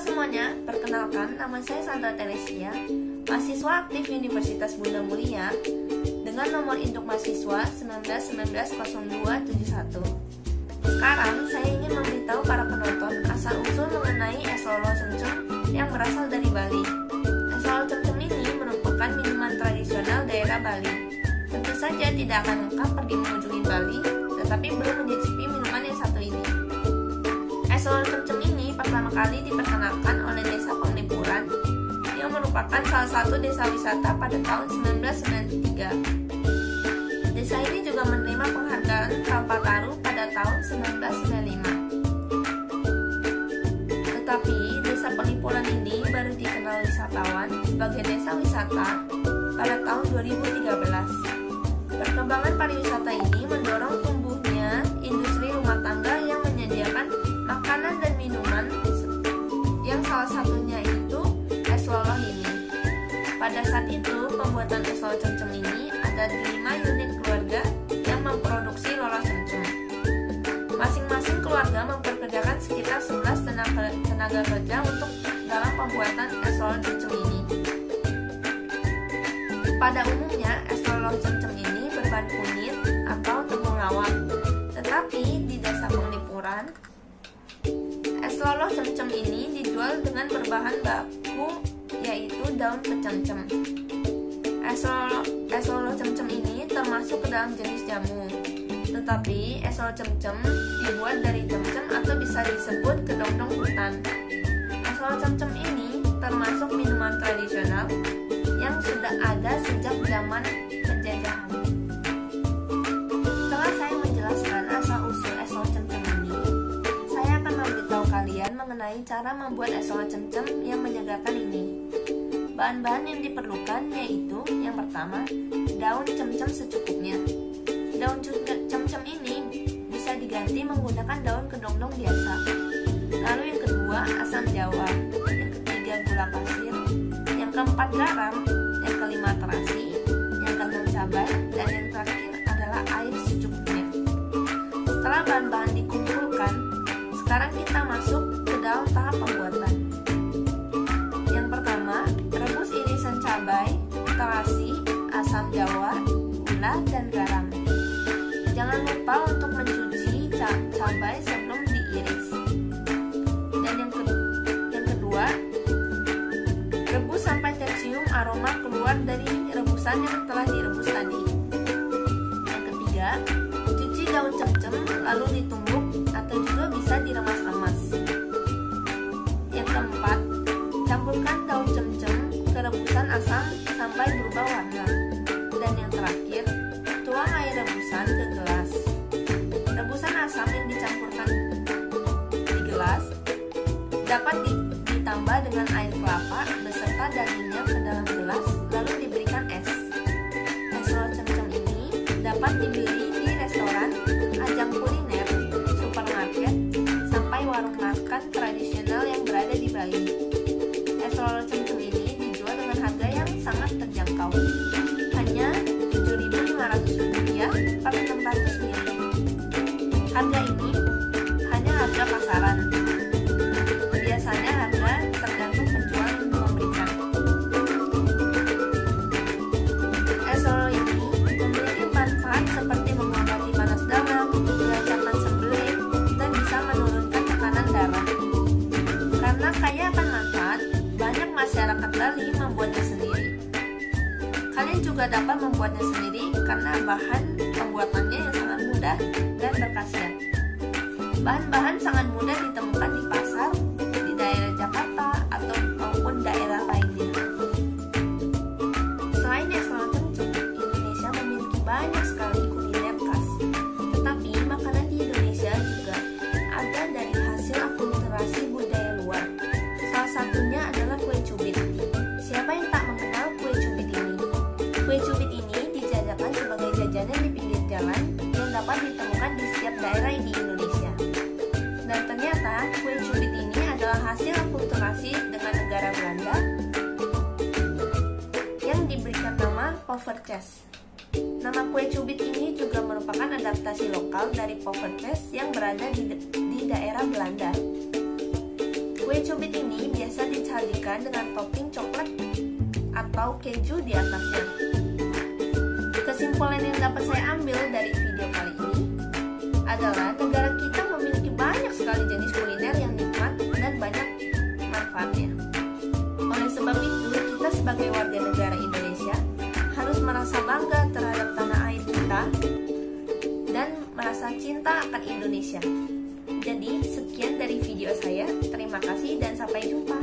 semuanya, perkenalkan nama saya Sandra Teresia, mahasiswa aktif Universitas Bunda Mulia dengan nomor induk mahasiswa 19190271. Sekarang saya ingin memberitahu para penonton asal-usul mengenai es lolo cemcem yang berasal dari Bali. Es lolo cemcem ini merupakan minuman tradisional daerah Bali. Tentu saja tidak akan lengkap pergi mengunjungi Bali, tetapi belum mencicipi minuman yang satu ini. Es lolo cemcem ini pertama kali diperkenalkan oleh Desa Penglipuran yang merupakan salah satu desa wisata pada tahun 1993. Desa ini juga menerima penghargaan Kalpataru pada tahun 1995. Tetapi Desa Penglipuran ini baru dikenal wisatawan sebagai desa wisata pada tahun 2013. Perkembangan pariwisata ini mendorong tumbuhnya industri rumah tangga yang menyediakan makanan dan minuman yang salah satunya itu es lolo ini. Pada saat itu, pembuatan es lolo cemcem ini ada di 5 unit keluarga yang memproduksi lolo cemcem. Masing-masing keluarga memperkerjakan sekitar 11 tenaga kerja untuk dalam pembuatan es lolo cemcem ini. Pada umumnya, es lolo cemcem ini berbahan kunyit atau tepung lawak. Tetapi di Desa Penglipuran, es lolo cemcem ini dijual dengan berbahan baku yaitu daun kecemcem. Es lolo cemcem ini termasuk ke dalam jenis jamu. Tetapi es lolo cemcem dibuat dari cemcem atau bisa disebut kedondong hutan. Es lolo cemcem ini termasuk minuman tradisional yang sudah ada sejak zaman penjajahan. Setelah saya menjelaskan asal-usul es lolo cemcem ini, saya akan memberitahu kalian mengenai cara membuat es lolo cemcem yang menyegarkan ini. Bahan-bahan yang diperlukan yaitu yang pertama, daun cemcem secukupnya. Daun cemcem ini bisa diganti menggunakan daun kedondong biasa. Lalu yang kedua, asam jawa. Yang ketiga, gula pasir. Yang keempat, garam. Yang kelima, terasi. Yang keenam, cabai. Dan yang terakhir adalah air secukupnya. Setelah bahan-bahan dikumpulkan, sekarang kita masuk ke dalam tahap pembuatan. Yang pertama, rebus irisan cabai, terasi, asam jawa, gula, dan garam. Jangan lupa untuk mencuci cabai sebelum diiris. Dan yang kedua, rebus sampai tercium aroma keluar dari rebusan yang telah direbus tadi. Yang ketiga, cuci daun cemcem lalu ditumbuk atau juga bisa diremas-remas. Yang keempat, campurkan daun cemcem ke rebusan asam sampai berubah warna. Dan yang terakhir, tuang air rebusan ke gelas. Rebusan asam yang dicampurkan di gelas dapat ditambah dengan air kelapa beserta dagingnya ke dalam gelas lalu diberikan es. Es lolo cemcem ini dapat dibeli di restoran, ajang kuliner, supermarket, sampai warung makan tradisional yang berada di Bali. Es lolo cemcem ini dijual dengan harga yang sangat terjangkau, hanya Rp7.500 per 600 ml. Harga ini hanya harga pasaran. Biasanya harga tergantung penjual yang memberikan. Es lolo ini memiliki manfaat seperti mengobati panas darah, melancarkan sembelit, dan bisa menurunkan tekanan darah. Karena kaya akan manfaat, banyak masyarakat Bali membuatnya sendiri. Kalian juga dapat membuatnya sendiri karena bahan pembuatannya yang sangat mudah dan berkhasiat. Bahan-bahan sangat mudah ditemukan di pasar, di daerah Jakarta, atau maupun daerah lainnya. Selain es lolo cemcem, Indonesia memiliki banyak sekali kuliner khas. Tetapi makanan di Indonesia juga ada dari hasil akulturasi budaya luar. Salah satunya adalah kue cubit. Siapa yang tak mengenal kue cubit ini? Kue cubit ini dijajakan sebagai jajanan di pinggir jalan yang dapat ditemukan di setiap daerah di Indonesia. Dan ternyata kue cubit ini adalah hasil akulturasi dengan negara Belanda yang diberikan nama Povertjes. Nama kue cubit ini juga merupakan adaptasi lokal dari Povertjes yang berada di daerah Belanda. Kue cubit ini biasa disajikan dengan topping coklat atau keju di atasnya. Kesimpulan yang dapat saya ambil dari video kali ini adalah negara kita memiliki banyak sekali jenis kuliner yang nikmat dan banyak manfaatnya. Oleh sebab itu, kita sebagai warga negara Indonesia harus merasa bangga terhadap tanah air kita dan merasa cinta akan Indonesia. Jadi, sekian dari video saya. Terima kasih dan sampai jumpa.